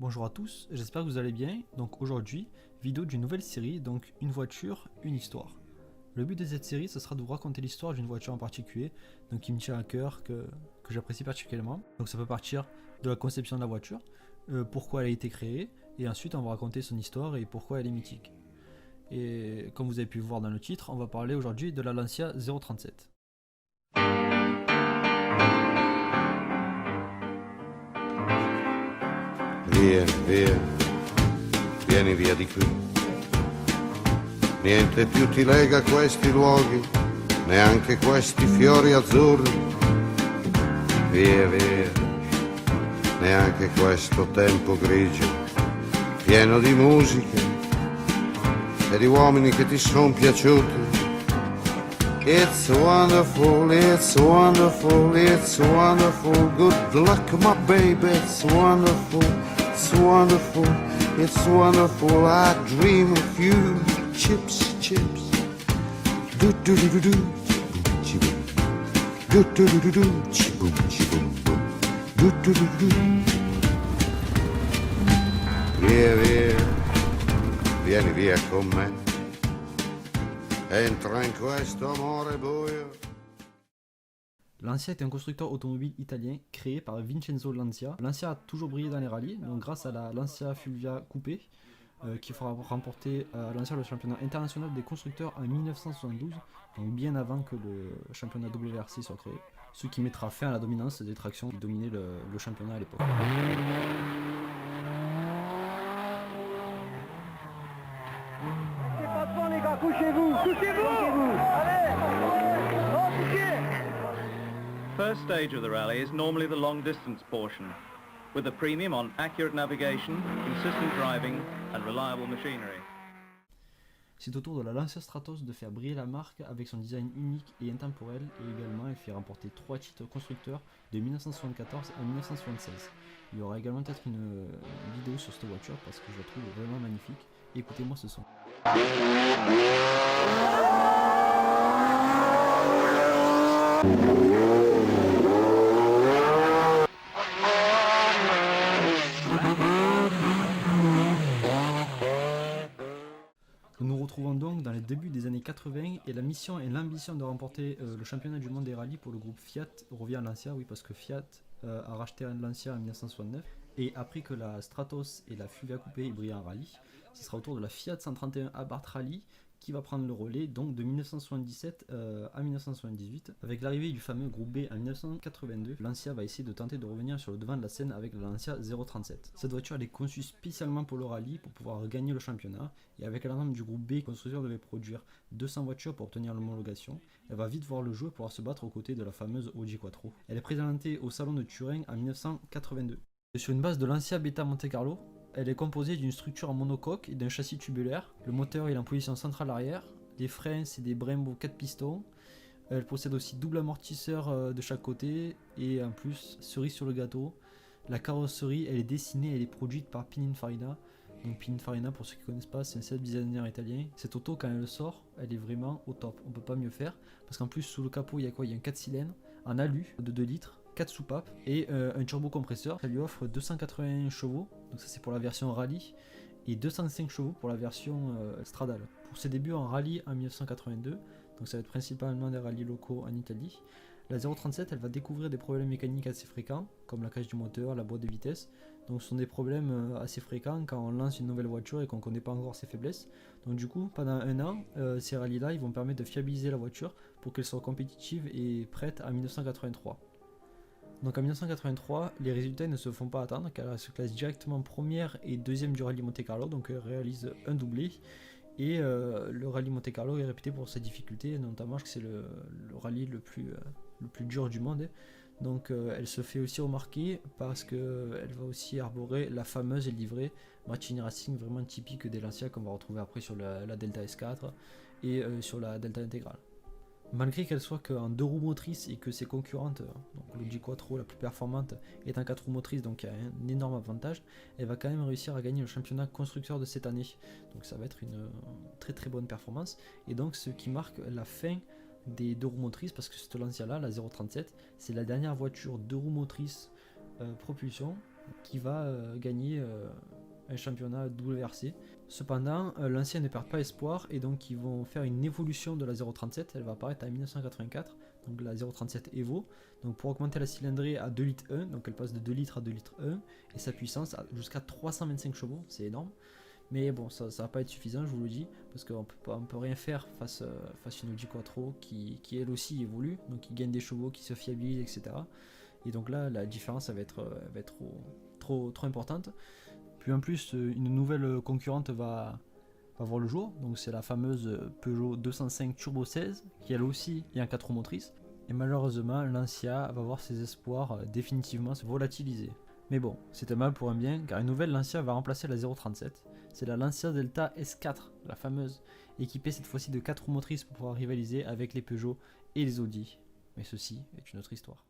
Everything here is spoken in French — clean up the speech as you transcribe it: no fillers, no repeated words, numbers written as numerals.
Bonjour à tous, j'espère que vous allez bien. Donc aujourd'hui, vidéo d'une nouvelle série, donc une voiture, une histoire. Le but de cette série, ce sera de vous raconter l'histoire d'une voiture en particulier, donc qui me tient à cœur, que j'apprécie particulièrement. Donc ça peut partir de la conception de la voiture, pourquoi elle a été créée, et ensuite on va raconter son histoire et pourquoi elle est mythique. Et comme vous avez pu voir dans le titre, on va parler aujourd'hui de la Lancia 037. Via, via, vieni via di qui. Niente più ti lega a questi luoghi, neanche questi fiori azzurri. Via, via, neanche questo tempo grigio, pieno di musica e di uomini che ti son piaciuti. It's wonderful, it's wonderful, it's wonderful. Good luck, my baby, it's wonderful, it's wonderful, it's wonderful. I dream of you, chips, chips. Do do do do do, chiboom, do do do do do, chiboom, chiboom, boom, do do do do. Via, via, vieni via con me. Entra in questo amore buio. Lancia est un constructeur automobile italien créé par Vincenzo Lancia. Lancia a toujours brillé dans les rallyes, donc grâce à la Lancia Fulvia Coupé, qui fera remporter à Lancia le championnat international des constructeurs en 1972, donc bien avant que le championnat WRC soit créé, ce qui mettra fin à la dominance des tractions qui dominaient le championnat à l'époque. Les gars, couchez-vous, couchez-vous, allez, oh, couchez. First stage of the rally is normally the long distance portion, with a premium on accurate navigation, consistent driving and reliable machinery. C'est au tour de la Lancia Stratos de faire briller la marque avec son design unique et intemporel, et également elle fait remporter 3 titres constructeurs de 1974 à 1976. Il y aura également peut-être une vidéo sur cette voiture parce que je la trouve vraiment magnifique. Écoutez-moi ce son. Nous nous retrouvons donc dans les débuts des années 80 et la mission et l'ambition de remporter le championnat du monde des rallyes pour le groupe Fiat revient à Lancia, oui parce que Fiat a racheté un Lancia en 1969 et après que la Stratos et la Fulvia Coupé aient brillé en rallye, ce sera au tour de la Fiat 131 Abarth Rally qui va prendre le relais donc de 1977 à 1978. Avec l'arrivée du fameux groupe B en 1982, Lancia va essayer de tenter de revenir sur le devant de la scène avec la Lancia 037. Cette voiture elle est conçue spécialement pour le rallye pour pouvoir gagner le championnat et avec l'entente du groupe B, le constructeur devait produire 200 voitures pour obtenir l'homologation. Elle va vite voir le jour et pouvoir se battre aux côtés de la fameuse Audi Quattro. Elle est présentée au salon de Turin en 1982. Sur une base de Lancia Beta Monte Carlo, elle est composée d'une structure en monocoque et d'un châssis tubulaire. Le moteur est en position centrale arrière. Les freins, c'est des Brembo 4 pistons. Elle possède aussi double amortisseur de chaque côté. Et en plus, cerise sur le gâteau, la carrosserie, elle est dessinée, elle est produite par Pininfarina. Donc Pininfarina, pour ceux qui ne connaissent pas, c'est un set designer italien. Cette auto, quand elle sort, elle est vraiment au top. On ne peut pas mieux faire. Parce qu'en plus, sous le capot, il y a quoi? Il y a un 4 cylindres en alu de 2 litres. 4 soupapes et un turbocompresseur. Ça lui offre 281 chevaux, donc ça c'est pour la version rallye, et 205 chevaux pour la version stradale. Pour ses débuts en rallye en 1982, donc ça va être principalement des rallyes locaux en Italie, la 037 elle va découvrir des problèmes mécaniques assez fréquents, comme la cage du moteur, la boîte de vitesse. Donc ce sont des problèmes assez fréquents quand on lance une nouvelle voiture et qu'on ne connaît pas encore ses faiblesses. Donc du coup, pendant un an, ces rallyes là ils vont permettre de fiabiliser la voiture pour qu'elle soit compétitive et prête en 1983. Donc en 1983, les résultats ne se font pas attendre car elle se classe directement première et deuxième du rallye Monte Carlo, donc elle réalise un doublé. Et le rallye Monte Carlo est réputé pour ses difficultés, notamment parce que c'est le rallye le plus dur du monde. Donc elle se fait aussi remarquer parce qu'elle va aussi arborer la fameuse et livrée Martini Racing, vraiment typique des Lancia qu'on va retrouver après sur la Delta S4 et sur la Delta Intégrale. Malgré qu'elle soit qu'en 2 roues motrices et que ses concurrentes, donc l'Audi Quattro la plus performante, est en 4 roues motrices, donc il y a un énorme avantage, elle va quand même réussir à gagner le championnat constructeur de cette année. Donc ça va être une très très bonne performance. Et donc ce qui marque la fin des 2 roues motrices, parce que cette Lancia là, la 037, c'est la dernière voiture 2 roues motrices propulsion qui va gagner un championnat WRC. Cependant, Lancia ne perd pas espoir et donc ils vont faire une évolution de la 037. Elle va apparaître en 1984, donc la 037 Evo. Donc pour augmenter la cylindrée à 2 litres 1, donc elle passe de 2 litres à 2 litres 1 et sa puissance jusqu'à 325 chevaux, c'est énorme. Mais bon, ça va pas être suffisant, je vous le dis, parce qu'on peut rien faire face à une Audi Quattro qui elle aussi évolue, donc qui gagne des chevaux, qui se fiabilise, etc. Et donc là, la différence va être trop importante. Puis en plus, une nouvelle concurrente va voir le jour, donc c'est la fameuse Peugeot 205 Turbo 16, qui elle aussi est en 4 roues motrices. Et malheureusement, Lancia va voir ses espoirs définitivement se volatiliser. Mais bon, c'était mal pour un bien, car une nouvelle Lancia va remplacer la 037. C'est la Lancia Delta S4, la fameuse, équipée cette fois-ci de 4 roues motrices pour pouvoir rivaliser avec les Peugeot et les Audi. Mais ceci est une autre histoire.